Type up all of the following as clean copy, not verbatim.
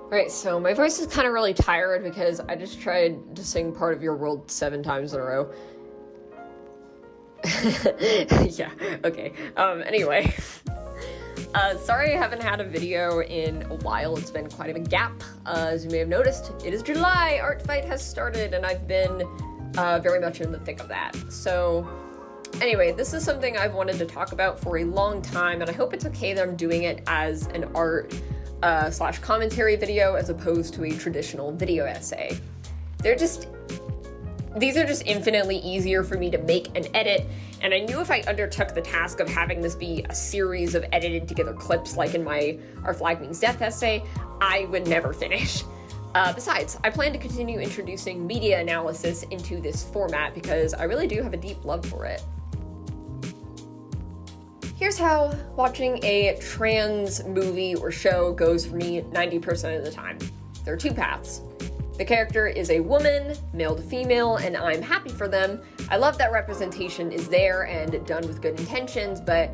Alright, so my voice is kind of really tired because I just tried to sing Part of Your World 7 times in a row. Yeah, okay. Anyway. Sorry I haven't had a video in a while. It's been quite a big gap. As you may have noticed, it is July, Art Fight has started, and I've been very much in the thick of that. So anyway, this is something I've wanted to talk about for a long time, and I hope it's okay that I'm doing it as an art slash commentary video as opposed to a traditional video essay. These are just infinitely easier for me to make and edit, and I knew if I undertook the task of having this be a series of edited together clips like in my Our Flag Means Death essay, I would never finish. Besides, I plan to continue introducing media analysis into this format because I really do have a deep love for it. Here's how watching a trans movie or show goes for me 90% of the time. There are two paths. The character is a woman, male to female, and I'm happy for them. I love that representation is there and done with good intentions, but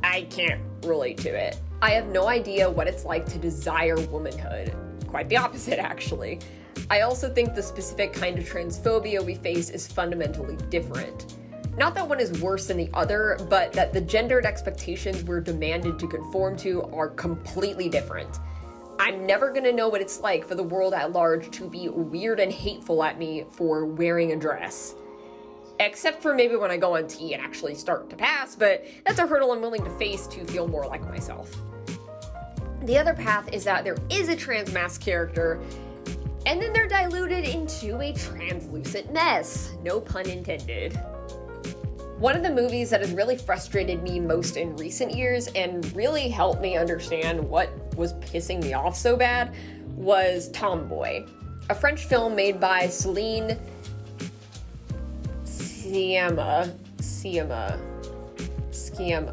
I can't relate to it. I have no idea what it's like to desire womanhood. Quite the opposite, actually. I also think the specific kind of transphobia we face is fundamentally different. Not that one is worse than the other, but that the gendered expectations we're demanded to conform to are completely different. I'm never gonna know what it's like for the world at large to be weird and hateful at me for wearing a dress. Except for maybe when I go on T and actually start to pass, but that's a hurdle I'm willing to face to feel more like myself. The other path is that there is a trans Masc character, and then they're diluted into a translucent mess. No pun intended. One of the movies that has really frustrated me most in recent years and really helped me understand what was pissing me off so bad was Tomboy, a French film made by Céline Sciamma.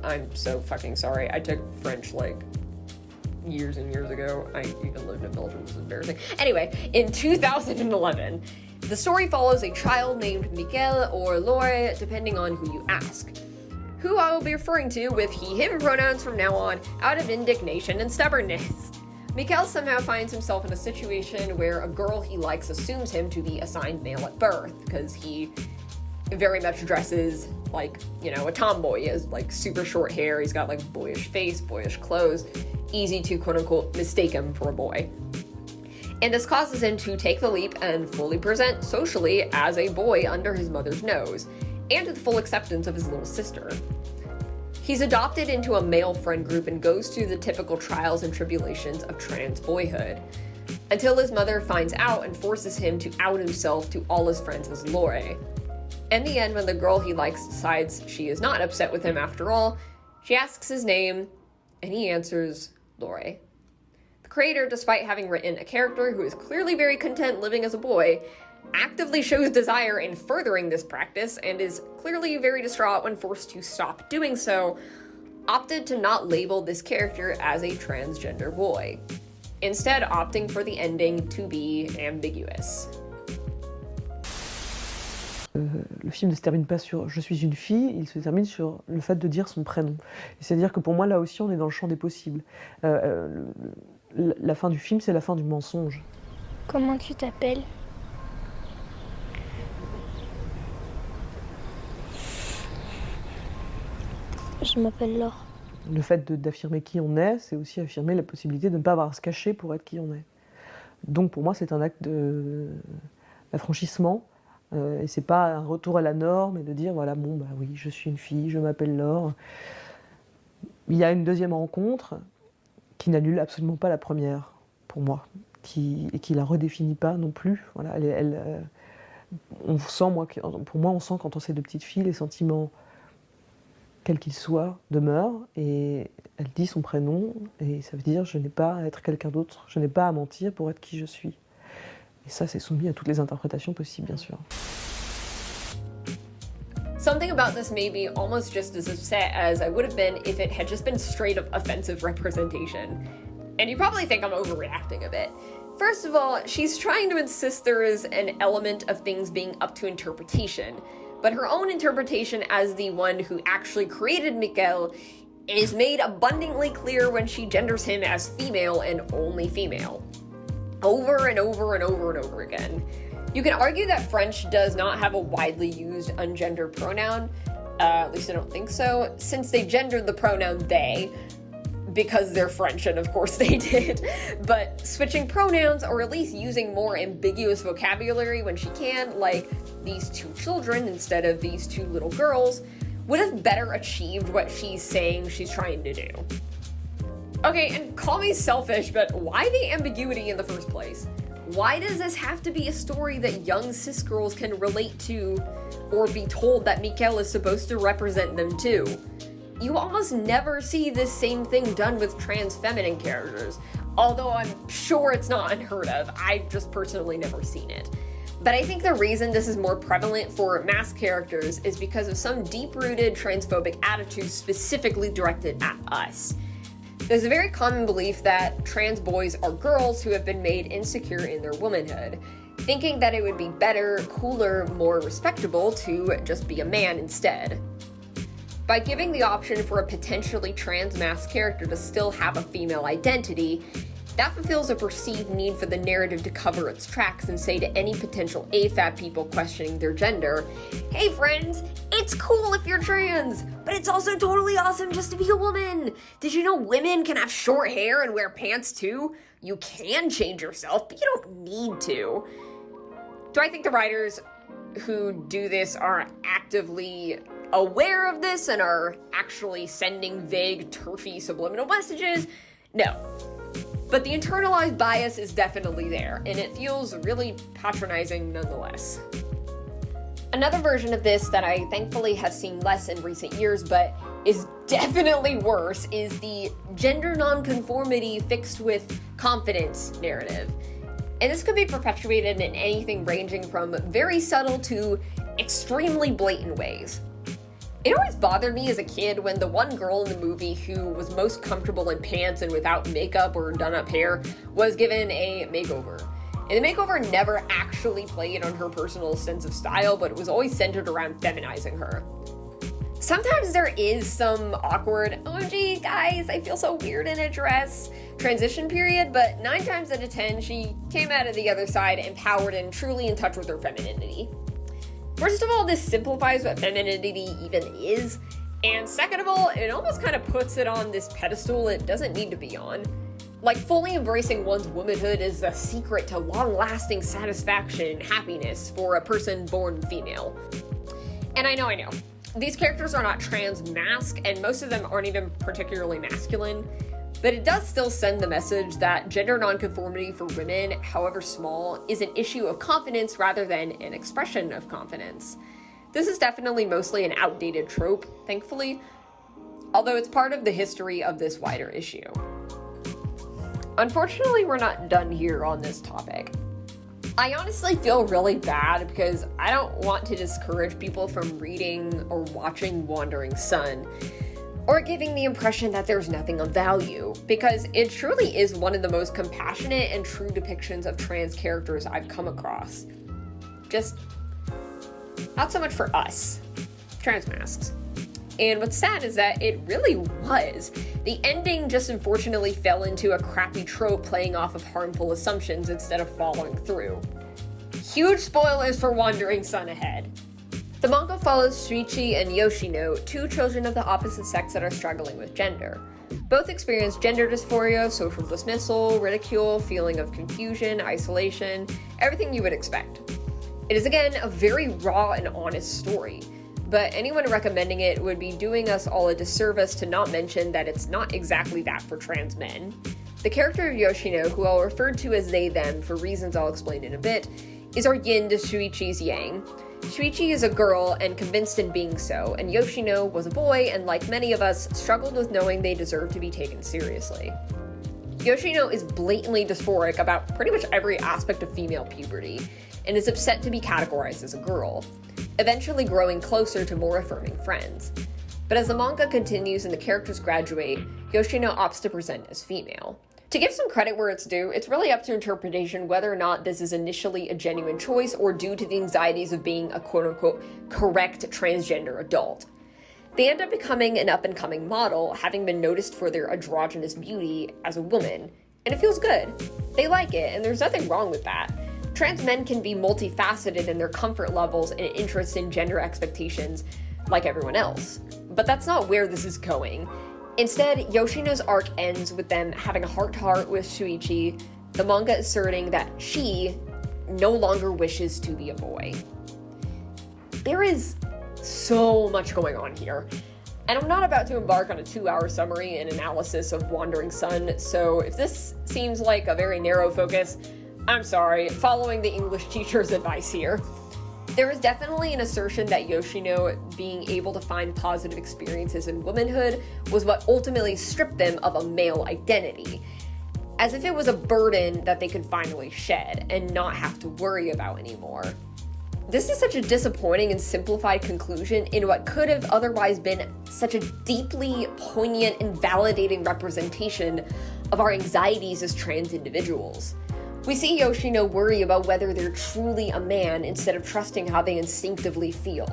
I'm so fucking sorry. I took French like years and years ago. I even lived in Belgium. This is embarrassing. Anyway, in 2011, the story follows a child named Michael or Laure, depending on who you ask, who I will be referring to with he/him pronouns from now on, out of indignation and stubbornness. Michael somehow finds himself in a situation where a girl he likes assumes him to be assigned male at birth, because he very much dresses like, you know, a tomboy. He has like super short hair, he's got like boyish face, boyish clothes, easy to quote-unquote mistake him for a boy. And this causes him to take the leap and fully present socially as a boy under his mother's nose, and with full acceptance of his little sister. He's adopted into a male friend group and goes through the typical trials and tribulations of trans boyhood, until his mother finds out and forces him to out himself to all his friends as Laure. In the end, when the girl he likes decides she is not upset with him after all, she asks his name, and he answers Laure. The creator, despite having written a character who is clearly very content living as a boy, actively shows desire in furthering this practice and is clearly very distraught when forced to stop doing so, opted to not label this character as a transgender boy, instead opting for the ending to be ambiguous. Le film ne se termine pas sur « je suis une fille », il se termine sur le fait de dire son prénom. C'est-à-dire que pour moi, là aussi, on est dans le champ des possibles. La fin du film, c'est la fin du mensonge. Comment tu t'appelles ? Je m'appelle Laure. Le fait d'affirmer qui on est, c'est aussi affirmer la possibilité de ne pas avoir à se cacher pour être qui on est. Donc pour moi, c'est un acte d'affranchissement. Et c'est pas un retour à la norme et de dire voilà, bon bah oui, je suis une fille, je m'appelle Laure. Il y a une deuxième rencontre qui n'annule absolument pas la première, pour moi, et qui la redéfinit pas non plus. Voilà, on sent, pour moi, on sent quand on sait de petites filles, les sentiments, quels qu'ils soient, demeurent, et elle dit son prénom, et ça veut dire je n'ai pas à être quelqu'un d'autre, je n'ai pas à mentir pour être qui je suis. Et ça, c'est soumis à toutes les interprétations possibles, bien sûr. Something about this made me almost just as upset as I would have been if it had just been straight up offensive representation. And you probably think I'm overreacting a bit. First of all, she's trying to insist there is an element of things being up to interpretation, but her own interpretation as the one who actually created Michael is made abundantly clear when she genders him as female and only female. over and over and over and over again. You can argue that French does not have a widely used ungendered pronoun, at least I don't think so, since they gendered the pronoun they, because they're French, and of course they did. But switching pronouns, or at least using more ambiguous vocabulary when she can, like these two children instead of these two little girls, would have better achieved what she's saying she's trying to do. Okay, and call me selfish, but why the ambiguity in the first place? Why does this have to be a story that young cis girls can relate to or be told that Mikkel is supposed to represent them too? You almost never see this same thing done with trans feminine characters, although I'm sure it's not unheard of. I've just personally never seen it. But I think the reason this is more prevalent for Masc characters is because of some deep-rooted transphobic attitudes specifically directed at us. There's a very common belief that trans boys are girls who have been made insecure in their womanhood, thinking that it would be better, cooler, more respectable to just be a man instead. By giving the option for a potentially trans Masc character to still have a female identity, that fulfills a perceived need for the narrative to cover its tracks and say to any potential AFAB people questioning their gender, hey friends, it's cool if you're trans, but it's also totally awesome just to be a woman. Did you know women can have short hair and wear pants too? You can change yourself, but you don't need to. Do I think the writers who do this are actively aware of this and are actually sending vague, turfy subliminal messages? No. But the internalized bias is definitely there, and it feels really patronizing nonetheless. Another version of this that I thankfully have seen less in recent years, but is definitely worse, is the gender nonconformity fixed with confidence narrative. And this could be perpetuated in anything ranging from very subtle to extremely blatant ways. It always bothered me as a kid when the one girl in the movie who was most comfortable in pants and without makeup or done-up hair was given a makeover. And the makeover never actually played on her personal sense of style, but it was always centered around feminizing her. Sometimes there is some awkward, oh gee, guys, I feel so weird in a dress transition period, but 9 times out of 10, she came out of the other side empowered and truly in touch with her femininity. First of all, this simplifies what femininity even is, and second of all, it almost kind of puts it on this pedestal it doesn't need to be on. Like, fully embracing one's womanhood is the secret to long-lasting satisfaction and happiness for a person born female. And I know. These characters are not trans Masc, and most of them aren't even particularly masculine, but it does still send the message that gender nonconformity for women, however small, is an issue of confidence rather than an expression of confidence. This is definitely mostly an outdated trope, thankfully, although it's part of the history of this wider issue. Unfortunately, we're not done here on this topic. I honestly feel really bad because I don't want to discourage people from reading or watching Wandering Son, or giving the impression that there's nothing of value, because it truly is one of the most compassionate and true depictions of trans characters I've come across. Just not so much for us, trans masks. And what's sad is that it really was. The ending just unfortunately fell into a crappy trope playing off of harmful assumptions instead of following through. Huge spoilers for Wandering Son ahead. The manga follows Shuichi and Yoshino, 2 children of the opposite sex that are struggling with gender. Both experience gender dysphoria, social dismissal, ridicule, feeling of confusion, isolation, everything you would expect. It is again a very raw and honest story, but anyone recommending it would be doing us all a disservice to not mention that it's not exactly that for trans men. The character of Yoshino, who I'll refer to as they/them for reasons I'll explain in a bit, is our yin to Shuichi's yang. Shuichi is a girl and convinced in being so, and Yoshino was a boy and, like many of us, struggled with knowing they deserve to be taken seriously. Yoshino is blatantly dysphoric about pretty much every aspect of female puberty, and is upset to be categorized as a girl, eventually growing closer to more affirming friends. But as the manga continues and the characters graduate, Yoshino opts to present as female. To give some credit where it's due, it's really up to interpretation whether or not this is initially a genuine choice or due to the anxieties of being a quote-unquote correct transgender adult. They end up becoming an up-and-coming model, having been noticed for their androgynous beauty as a woman, And it feels good. They like it, and there's nothing wrong with that. Trans men can be multifaceted in their comfort levels and interest in gender expectations like everyone else. But that's not where this is going. Instead, Yoshino's arc ends with them having a heart-to-heart with Shuichi, the manga asserting that she no longer wishes to be a boy. There is so much going on here. And I'm not about to embark on a 2-hour summary and analysis of Wandering Sun, so if this seems like a very narrow focus, I'm sorry, following the English teacher's advice here. There is definitely an assertion that Yoshino being able to find positive experiences in womanhood was what ultimately stripped them of a male identity, as if it was a burden that they could finally shed and not have to worry about anymore. This is such a disappointing and simplified conclusion in what could have otherwise been such a deeply poignant and validating representation of our anxieties as trans individuals. We see Yoshino worry about whether they're truly a man instead of trusting how they instinctively feel.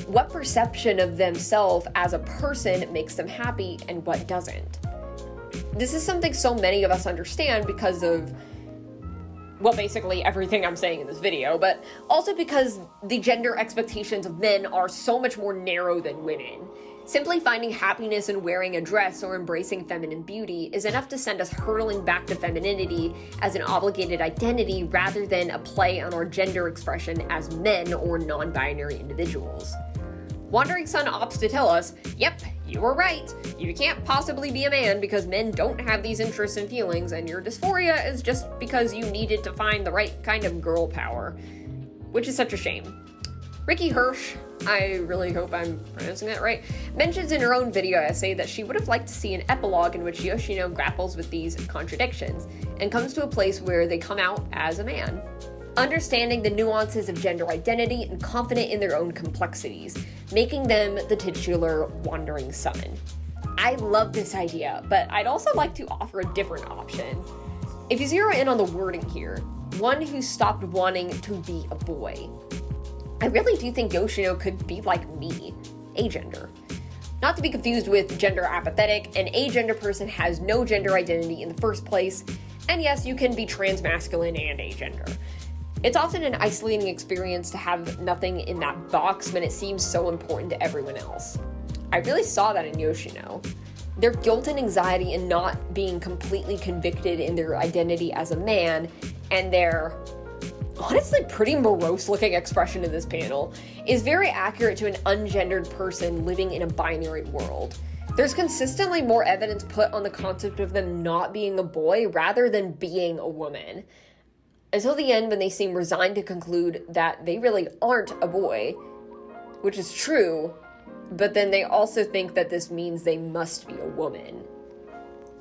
What perception of themselves as a person makes them happy and what doesn't? This is something so many of us understand because of, well, basically everything I'm saying in this video, but also because the gender expectations of men are so much more narrow than women. Simply finding happiness in wearing a dress or embracing feminine beauty is enough to send us hurtling back to femininity as an obligated identity rather than a play on our gender expression as men or non-binary individuals. Wandering Sun opts to tell us, yep, you were right. You can't possibly be a man because men don't have these interests and feelings, and your dysphoria is just because you needed to find the right kind of girl power. Which is such a shame. Ricky Hirsch, I really hope I'm pronouncing that right, mentions in her own video essay that she would have liked to see an epilogue in which Yoshino grapples with these contradictions and comes to a place where they come out as a man. Understanding the nuances of gender identity and confident in their own complexities, making them the titular Wandering Sun. I love this idea, but I'd also like to offer a different option. If you zero in on the wording here, one who stopped wanting to be a boy. I really do think Yoshino could be like me, agender. Not to be confused with gender apathetic, an agender person has no gender identity in the first place, and yes, you can be transmasculine and agender. It's often an isolating experience to have nothing in that box when it seems so important to everyone else. I really saw that in Yoshino. Their guilt and anxiety in not being completely convicted in their identity as a man, and their honestly pretty morose looking expression in this panel is very accurate to an ungendered person living in a binary world. There's consistently more evidence put on the concept of them not being a boy rather than being a woman. Until the end when they seem resigned to conclude that they really aren't a boy, which is true, but then they also think that this means they must be a woman.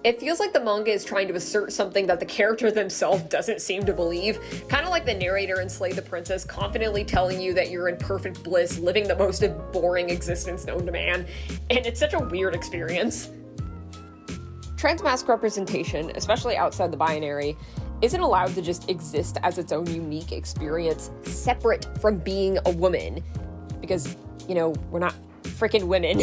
It feels like the manga is trying to assert something that the character themselves doesn't seem to believe, kind of like the narrator in Slay the Princess confidently telling you that you're in perfect bliss, living the most boring existence known to man, and it's such a weird experience. Trans Masc representation, especially outside the binary, isn't allowed to just exist as its own unique experience, separate from being a woman, because, you know, we're not freaking women.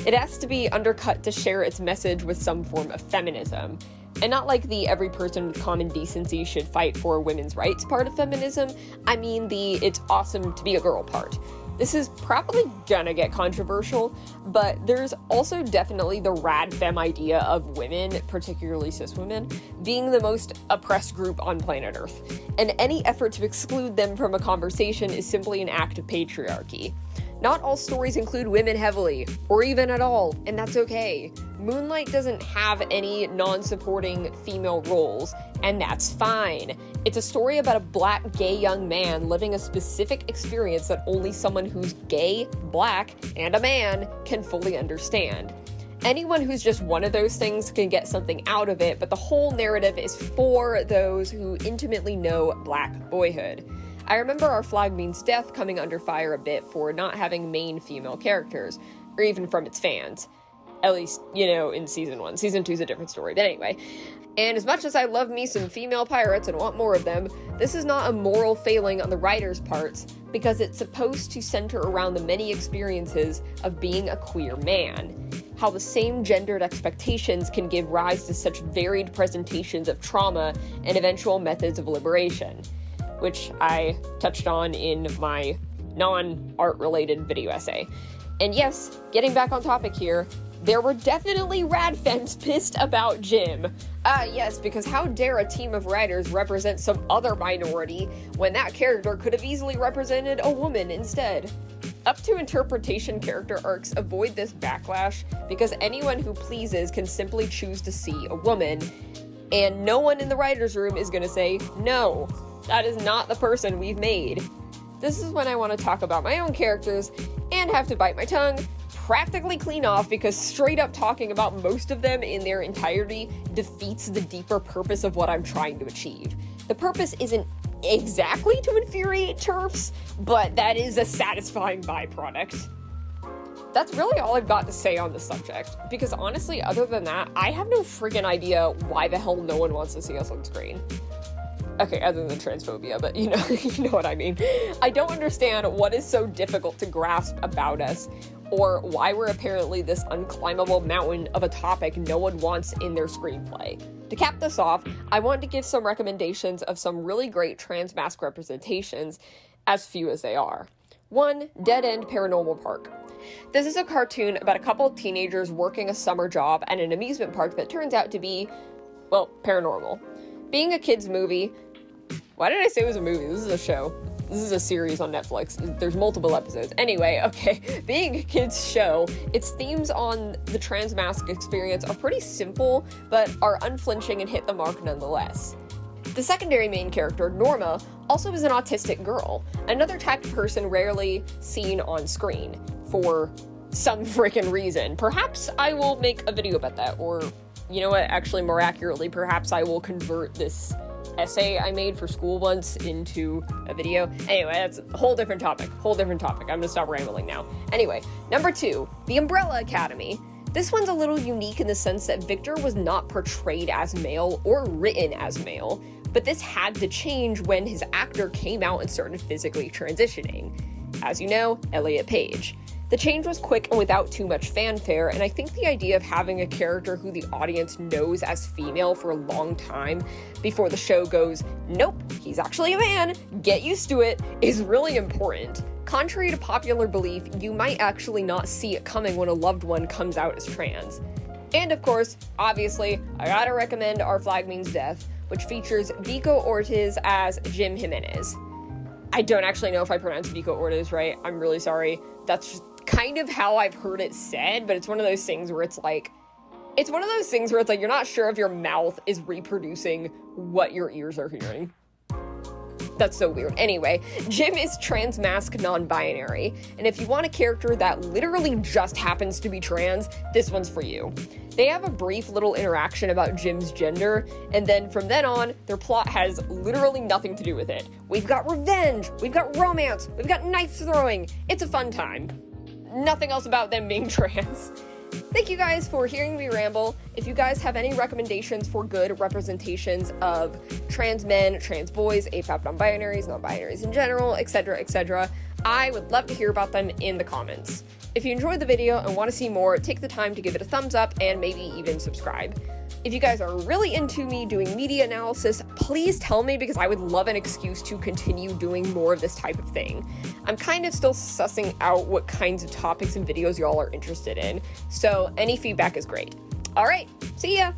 It has to be undercut to share its message with some form of feminism. And not like the every person with common decency should fight for women's rights part of feminism, I mean the it's awesome to be a girl part. This is probably gonna get controversial, but there's also definitely the radfem idea of women, particularly cis women, being the most oppressed group on planet Earth. And any effort to exclude them from a conversation is simply an act of patriarchy. Not all stories include women heavily, or even at all, and that's okay. Moonlight doesn't have any non-supporting female roles, and that's fine. It's a story about a black gay young man living a specific experience that only someone who's gay, black, and a man can fully understand. Anyone who's just one of those things can get something out of it, but the whole narrative is for those who intimately know black boyhood. I remember Our Flag Means Death coming under fire a bit for not having main female characters, or even from its fans. At least, you know, in Season 1. Season 2 is a different story, but anyway. And as much as I love me some female pirates and want more of them, this is not a moral failing on the writer's parts, because it's supposed to center around the many experiences of being a queer man. how the same gendered expectations can give rise to such varied presentations of trauma and eventual methods of liberation, which I touched on in my non-art related video essay. And yes, getting back on topic here, there were definitely radfems pissed about Jim. Yes, because how dare a team of writers represent some other minority when that character could have easily represented a woman instead? Up to interpretation character arcs avoid this backlash because anyone who pleases can simply choose to see a woman, and no one in the writer's room is gonna say, no, that is not the person we've made. This is when I want to talk about my own characters and have to bite my tongue practically clean off because straight up talking about most of them in their entirety defeats the deeper purpose of what I'm trying to achieve. The purpose isn't exactly to infuriate TERFs, but that is a satisfying byproduct. That's really all I've got to say on this subject, because honestly, other than that, I have no friggin' idea why the hell no one wants to see us on screen. Okay, other than transphobia, but you know what I mean. I don't understand what is so difficult to grasp about us, or why we're apparently this unclimbable mountain of a topic no one wants in their screenplay. To cap this off, I want to give some recommendations of some really great trans Masc representations, as few as they are. 1. Dead End Paranormal Park. This is a cartoon about a couple of teenagers working a summer job at an amusement park that turns out to be, well, paranormal. Being a kid's movie, why did I say it was a movie? This is a show. This is a series on Netflix. There's multiple episodes. Anyway, okay, being a kid's show, its themes on the trans Masc experience are pretty simple, but are unflinching and hit the mark nonetheless. The secondary main character, Norma, also is an autistic girl, another type of person rarely seen on screen, for some freaking reason. Perhaps I will make a video about that, or, you know what, actually more accurately, perhaps I will convert this essay I made for school once into a video. Anyway, that's a whole different topic. I'm gonna stop rambling now. Anyway, number 2, The Umbrella Academy. This one's a little unique in the sense that Victor was not portrayed as male or written as male, but this had to change when his actor came out and started physically transitioning. As you know, Elliot Page. The change was quick and without too much fanfare, and I think the idea of having a character who the audience knows as female for a long time before the show goes, nope, he's actually a man, get used to it, is really important. Contrary to popular belief, you might actually not see it coming when a loved one comes out as trans. And of course, obviously, I gotta recommend Our Flag Means Death, which features Vico Ortiz as Jim Jimenez. I don't actually know if I pronounced Vico Ortiz right, I'm really sorry. That's just kind of how I've heard it said, but it's one of those things where it's like, you're not sure if your mouth is reproducing what your ears are hearing. That's so weird. Anyway, Jim is trans Masc non-binary, and if you want a character that literally just happens to be trans, this one's for you. They have a brief little interaction about Jim's gender, and then from then on, their plot has literally nothing to do with it. We've got revenge, we've got romance, we've got knife throwing. It's a fun time. Nothing else about them being trans. Thank you guys for hearing me ramble. If you guys have any recommendations for good representations of trans men, trans boys, AFAB non-binaries, non-binaries in general, etc., I would love to hear about them in the comments. If you enjoyed the video and want to see more, take the time to give it a thumbs up and maybe even subscribe. If you guys are really into me doing media analysis, please tell me because I would love an excuse to continue doing more of this type of thing. I'm kind of still sussing out what kinds of topics and videos y'all are interested in, so any feedback is great. Alright, see ya!